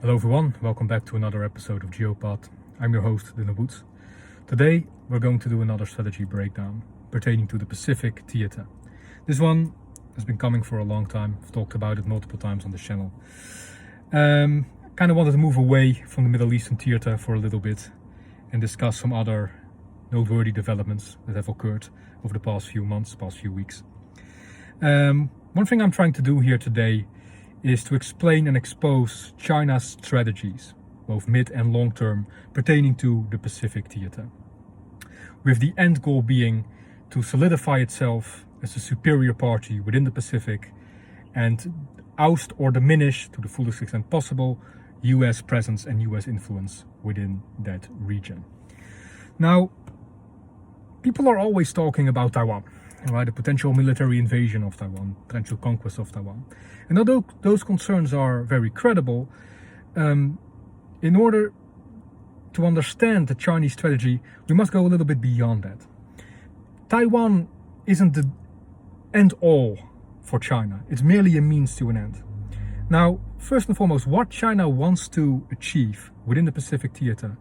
Hello everyone, welcome back to another episode of Geopath. I'm your host, Dylan Woods. Today we're going to do another strategy breakdown pertaining to the Pacific Theater. This one has been coming for a long time. I've talked about it multiple times on this channel. Kind of wanted to move away from the Middle Eastern Theater for a little bit and discuss some other noteworthy developments that have occurred over the past few months, past few weeks. One thing I'm trying to do here today is to explain and expose China's strategies, both mid and long term, pertaining to the Pacific Theater, with the end goal being to solidify itself as a superior party within the Pacific and oust or diminish, to the fullest extent possible, US presence and US influence within that region. Now, people are always talking about Taiwan, right? The potential military invasion of Taiwan, potential conquest of Taiwan. And although those concerns are very credible, in order to understand the Chinese strategy, we must go a little bit beyond that. Taiwan isn't the end all for China. It's merely a means to an end. Now, first and foremost, what China wants to achieve within the Pacific Theater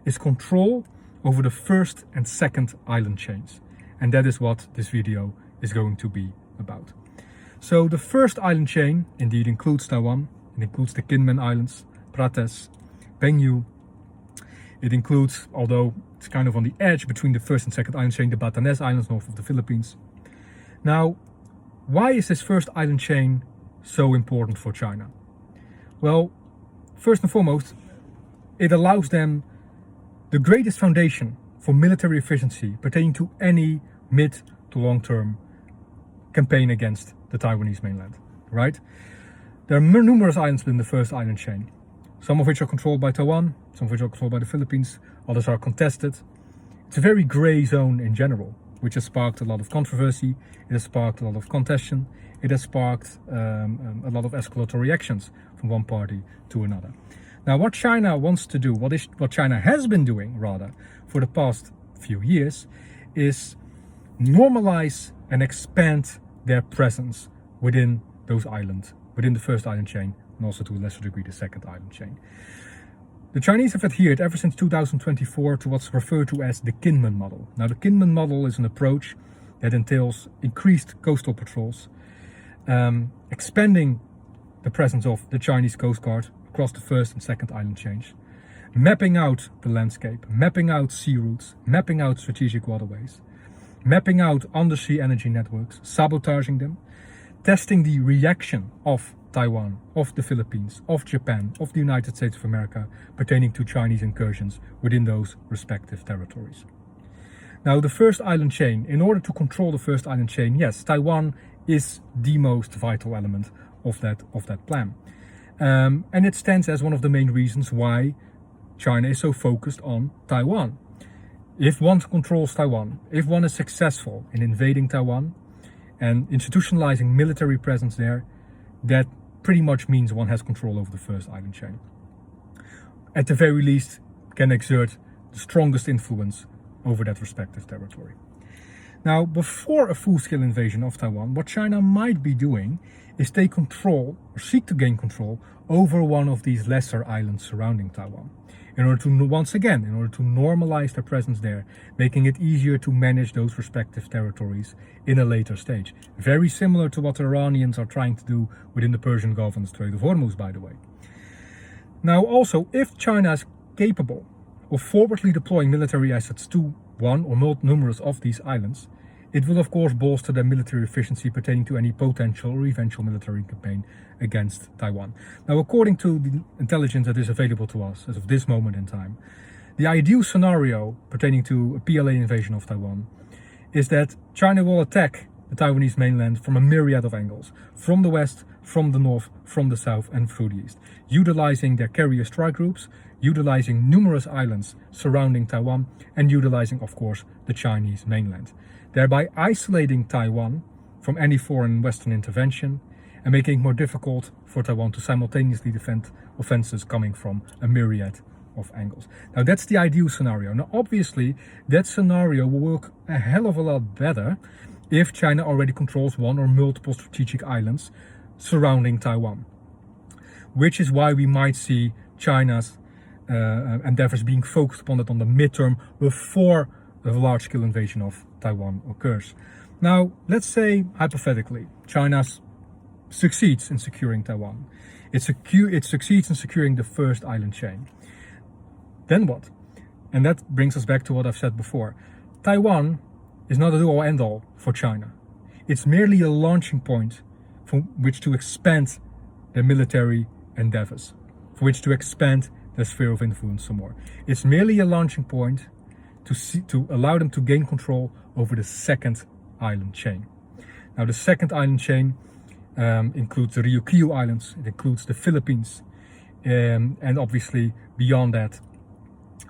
is control over the first and second island chains. And that is what this video is going to be about. So the first island chain indeed includes Taiwan. It includes the Kinmen Islands, Prates, Penghu. It includes, although it's kind of on the edge between the first and second island chain, the Batanes Islands north of the Philippines. Now, why is this first island chain so important for China? Well, first and foremost, it allows them the greatest foundation for military efficiency pertaining to any mid to long term campaign against the Taiwanese mainland, right? There are numerous islands within the first island chain, some of which are controlled by Taiwan, some of which are controlled by the Philippines, others are contested. It's a very grey zone in general, which has sparked a lot of controversy, it has sparked a lot of contention, it has sparked a lot of escalatory actions from one party to another. Now, what China wants to do, what China has been doing rather for the past few years, is normalize and expand their presence within those islands, within the first island chain, and also to a lesser degree the second island chain. The Chinese have adhered ever since 2024 to what's referred to as the Kinmen model. Now, the Kinmen model is an approach that entails increased coastal patrols, expanding the presence of the Chinese Coast Guard across the first and second island chains, mapping out the landscape, mapping out sea routes, mapping out strategic waterways, mapping out undersea energy networks, sabotaging them, testing the reaction of Taiwan, of the Philippines, of Japan, of the United States of America pertaining to Chinese incursions within those respective territories. Now, the first island chain, in order to control the first island chain, yes, Taiwan is the most vital element of that plan. And it stands as one of the main reasons why China is so focused on Taiwan. If one controls Taiwan, if one is successful in invading Taiwan and institutionalizing military presence there, that pretty much means one has control over the first island chain. At the very least, can exert the strongest influence over that respective territory. Now, before a full-scale invasion of Taiwan, what China might be doing is take control, or seek to gain control, over one of these lesser islands surrounding Taiwan. In order to normalize their presence there, making it easier to manage those respective territories in a later stage. Very similar to what the Iranians are trying to do within the Persian Gulf and the Strait of Hormuz, by the way. Now, also, if China is capable of forwardly deploying military assets to one or numerous of these islands, it will of course bolster their military efficiency pertaining to any potential or eventual military campaign against Taiwan. Now, according to the intelligence that is available to us as of this moment in time, the ideal scenario pertaining to a PLA invasion of Taiwan is that China will attack the Taiwanese mainland from a myriad of angles, from the west, from the north, from the south, and through the east, utilizing their carrier strike groups, utilizing numerous islands surrounding Taiwan, and utilizing, of course, the Chinese mainland, thereby isolating Taiwan from any foreign Western intervention and making it more difficult for Taiwan to simultaneously defend offenses coming from a myriad of angles. Now, that's the ideal scenario. Now, obviously, that scenario will work a hell of a lot better if China already controls one or multiple strategic islands surrounding Taiwan. which is why we might see China's endeavors being focused upon it on the midterm before a large-scale invasion of Taiwan occurs. Now, let's say, hypothetically, China succeeds in securing Taiwan. It succeeds in securing the first island chain. Then what? And that brings us back to what I've said before. Taiwan is not a do-all end-all for China. It's merely a launching point from which to expand their military endeavors, for which to expand their sphere of influence some more. It's merely a launching point to allow them to gain control over the second island chain. Now, the second island chain includes the Ryukyu Islands, it includes the Philippines, and obviously beyond that,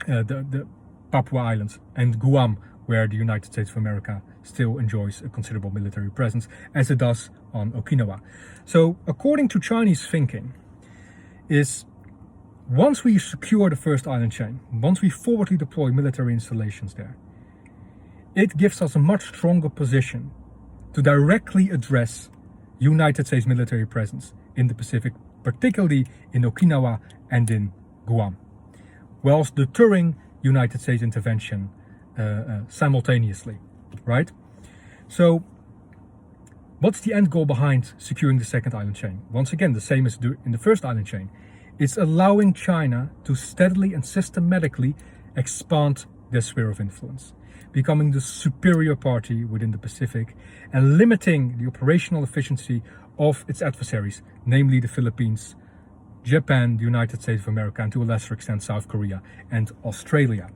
the Papua Islands and Guam, where the United States of America still enjoys a considerable military presence, as it does on Okinawa. So, according to Chinese thinking, is once we secure the first island chain, once we forwardly deploy military installations there, it gives us a much stronger position to directly address United States military presence in the Pacific, particularly in Okinawa and in Guam, whilst deterring United States intervention simultaneously, right? So, what's the end goal behind securing the second island chain? Once again, the same as in the first island chain. It's allowing China to steadily and systematically expand their sphere of influence, becoming the superior party within the Pacific and limiting the operational efficiency of its adversaries, namely the Philippines, Japan, the United States of America, and to a lesser extent South Korea and Australia.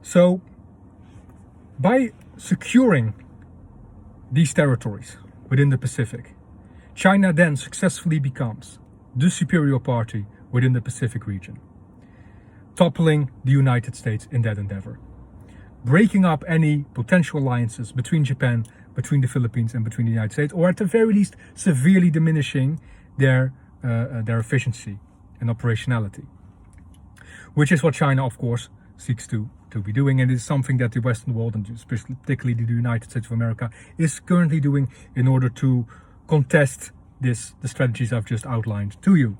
So, by securing these territories within the Pacific, China then successfully becomes the superior party within the Pacific region, toppling the United States in that endeavor, breaking up any potential alliances between Japan, between the Philippines, and between the United States, or at the very least severely diminishing their efficiency and operationality, which is what China, of course, seeks to be doing, and is something that the Western world, and particularly the United States of America, is currently doing in order to contest the strategies I've just outlined to you.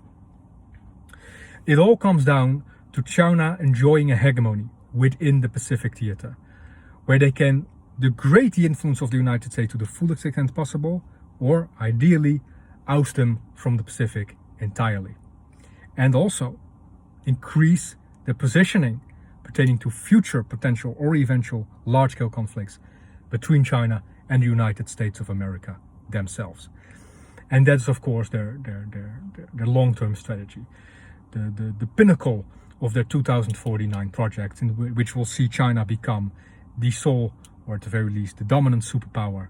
It all comes down to China enjoying a hegemony within the Pacific theater, where they can degrade the influence of the United States to the fullest extent possible, or ideally oust them from the Pacific entirely, and also increase the positioning pertaining to future potential or eventual large-scale conflicts between China and the United States of America themselves. And that's, of course, their long-term strategy, the pinnacle of their 2049 project, in which will see China become the sole, or at the very least, the dominant superpower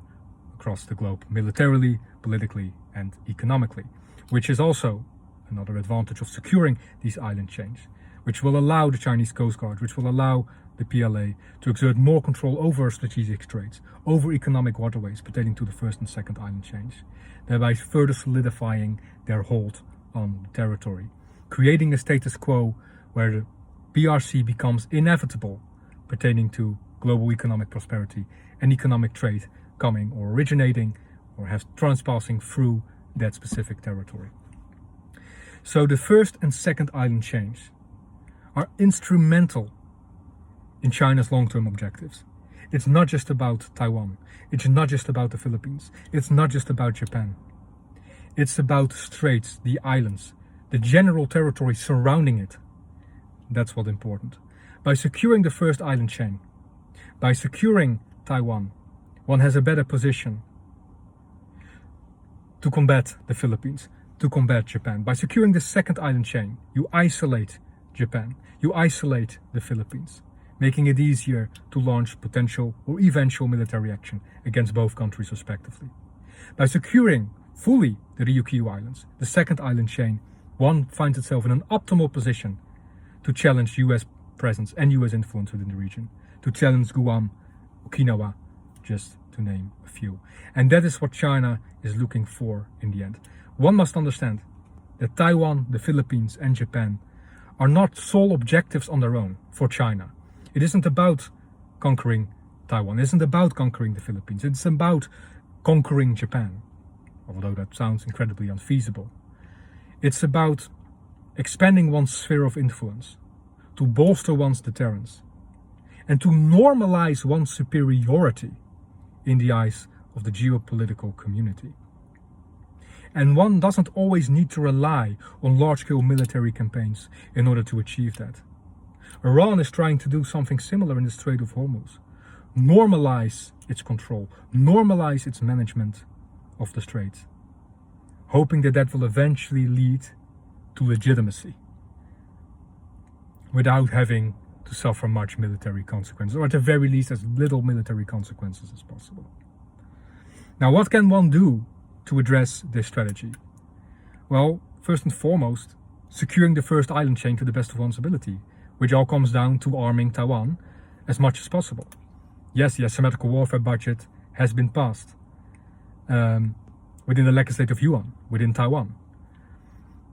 across the globe, militarily, politically, and economically, which is also another advantage of securing these island chains, which will allow the Chinese Coast Guard, which will allow the PLA to exert more control over strategic straits, over economic waterways pertaining to the first and second island chains, thereby further solidifying their hold on the territory, creating a status quo where the PRC becomes inevitable pertaining to global economic prosperity and economic trade coming or originating or has transpassing through that specific territory. So the first and second island chains are instrumental in China's long-term objectives. It's not just about Taiwan. It's not just about the Philippines. It's not just about Japan. It's about the straits, the islands, the general territory surrounding it. That's what's important. By securing the first island chain, by securing Taiwan, one has a better position to combat the Philippines, to combat Japan. By securing the second island chain, you isolate Japan, you isolate the Philippines, making it easier to launch potential or eventual military action against both countries respectively. By securing fully the Ryukyu Islands, the second island chain, one finds itself in an optimal position to challenge US presence and US influence within the region, to challenge Guam, Okinawa, just to name a few. And that is what China is looking for in the end. One must understand that Taiwan, the Philippines, and Japan are not sole objectives on their own for China. It isn't about conquering Taiwan, it isn't about conquering the Philippines, it's about conquering Japan, although that sounds incredibly unfeasible. It's about expanding one's sphere of influence, to bolster one's deterrence, and to normalize one's superiority in the eyes of the geopolitical community. And one doesn't always need to rely on large-scale military campaigns in order to achieve that. Iran is trying to do something similar in the Strait of Hormuz. Normalize its control, normalize its management of the strait, hoping that that will eventually lead to legitimacy without having to suffer much military consequences, or at the very least as little military consequences as possible. Now, what can one do to address this strategy? Well, first and foremost, securing the first island chain to the best of one's ability, which all comes down to arming Taiwan as much as possible. Yes, the asymmetrical warfare budget has been passed within the legislative yuan, within Taiwan.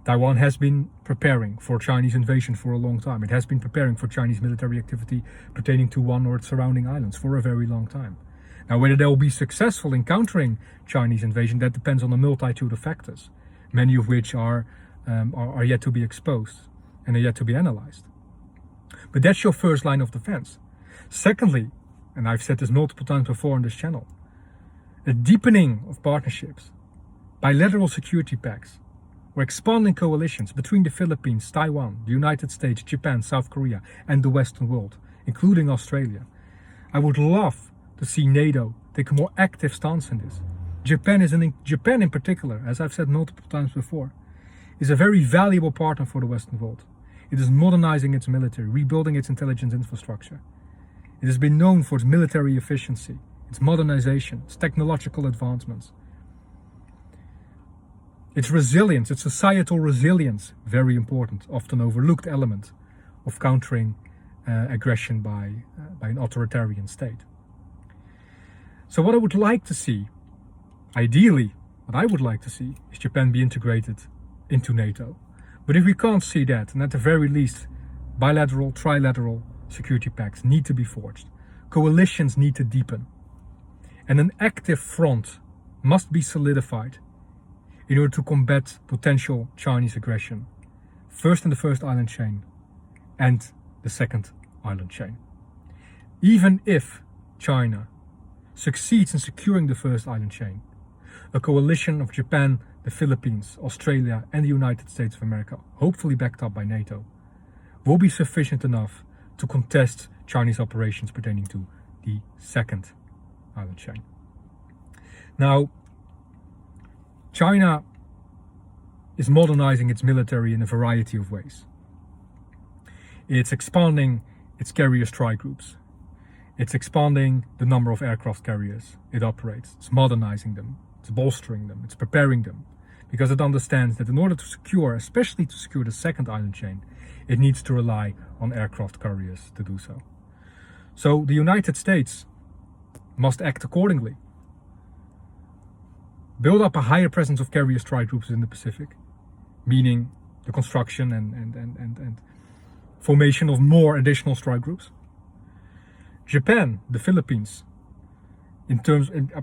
Taiwan has been preparing for Chinese invasion for a long time. It has been preparing for Chinese military activity pertaining to one or its surrounding islands for a very long time. Now, whether they will be successful in countering Chinese invasion, that depends on a multitude of factors, many of which are yet to be exposed and are yet to be analyzed. But that's your first line of defense. Secondly, and I've said this multiple times before on this channel, a deepening of partnerships, bilateral security pacts, or expanding coalitions between the Philippines, Taiwan, the United States, Japan, South Korea, and the Western world, including Australia. I would love to see NATO take a more active stance in this. Japan in particular, as I've said multiple times before, is a very valuable partner for the Western world. It is modernizing its military, rebuilding its intelligence infrastructure. It has been known for its military efficiency, its modernization, its technological advancements. Its resilience, its societal resilience, very important, often overlooked element of countering aggression by an authoritarian state. So what I would like to see, ideally, what I would like to see is Japan be integrated into NATO. But if we can't see that, and at the very least, bilateral, trilateral security pacts need to be forged. Coalitions need to deepen. And an active front must be solidified in order to combat potential Chinese aggression, first in the first island chain and the second island chain. Even if China succeeds in securing the first island chain, a coalition of Japan, the Philippines, Australia and the United States of America, hopefully backed up by NATO, will be sufficient enough to contest Chinese operations pertaining to the second island chain. Now, China is modernizing its military in a variety of ways. It's expanding its carrier strike groups. It's expanding the number of aircraft carriers it operates. It's modernizing them. It's bolstering them. It's preparing them. Because it understands that in order to secure, especially to secure the second island chain, it needs to rely on aircraft carriers to do so. So the United States must act accordingly. Build up a higher presence of carrier strike groups in the Pacific, meaning the construction and formation of more additional strike groups. Japan, the Philippines,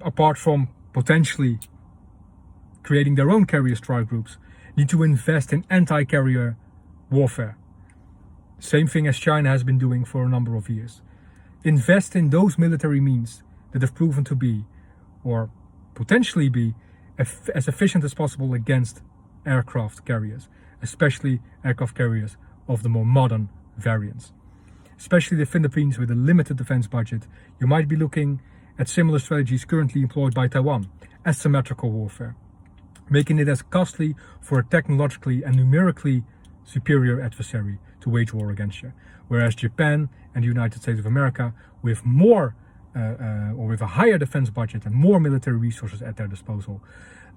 apart from potentially creating their own carrier strike groups, need to invest in anti-carrier warfare. Same thing as China has been doing for a number of years. Invest in those military means that have proven to be, or potentially be, as efficient as possible against aircraft carriers, especially aircraft carriers of the more modern variants. Especially the Philippines with a limited defense budget, you might be looking at similar strategies currently employed by Taiwan, asymmetrical warfare, making it as costly for a technologically and numerically superior adversary to wage war against you. Whereas Japan and the United States of America, with more or with a higher defense budget and more military resources at their disposal,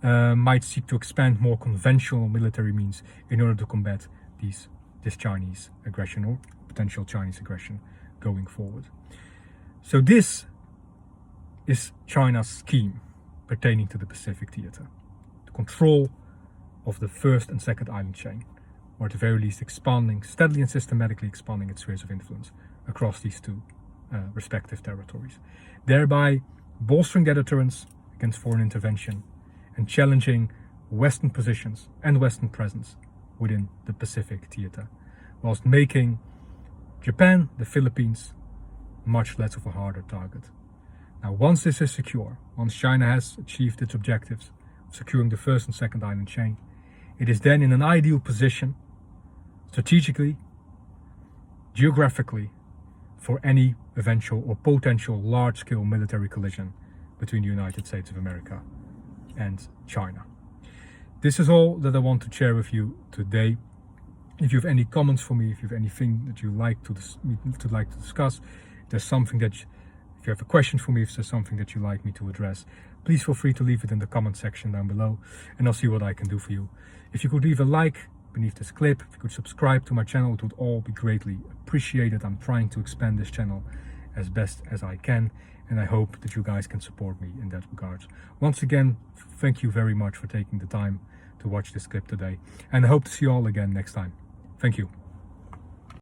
might seek to expand more conventional military means in order to combat this Chinese aggression or potential Chinese aggression going forward. So this is China's scheme pertaining to the Pacific theater. The control of the first and second island chain, or at the very least steadily and systematically expanding its spheres of influence across these two respective territories, thereby bolstering their deterrence against foreign intervention and challenging Western positions and Western presence within the Pacific theater, whilst making Japan, the Philippines, much less of a harder target. Now, once this is secure, once China has achieved its objectives of securing the first and second island chain, it is then in an ideal position, strategically, geographically, for any eventual or potential large-scale military collision between the United States of America and China. This is all that I want to share with you today. If you have any comments for me, if you have anything that you like to discuss, if there's something that if you have a question for me, if there's something that you like me to address, please feel free to leave it in the comment section down below, and I'll see what I can do for you. If you could leave a like beneath this clip, if you could subscribe to my channel, it would all be greatly appreciated. I'm trying to expand this channel as best as I can, and I hope that you guys can support me in that regard. Once again, thank you very much for taking the time to watch this clip today, and I hope to see you all again next time. Thank you.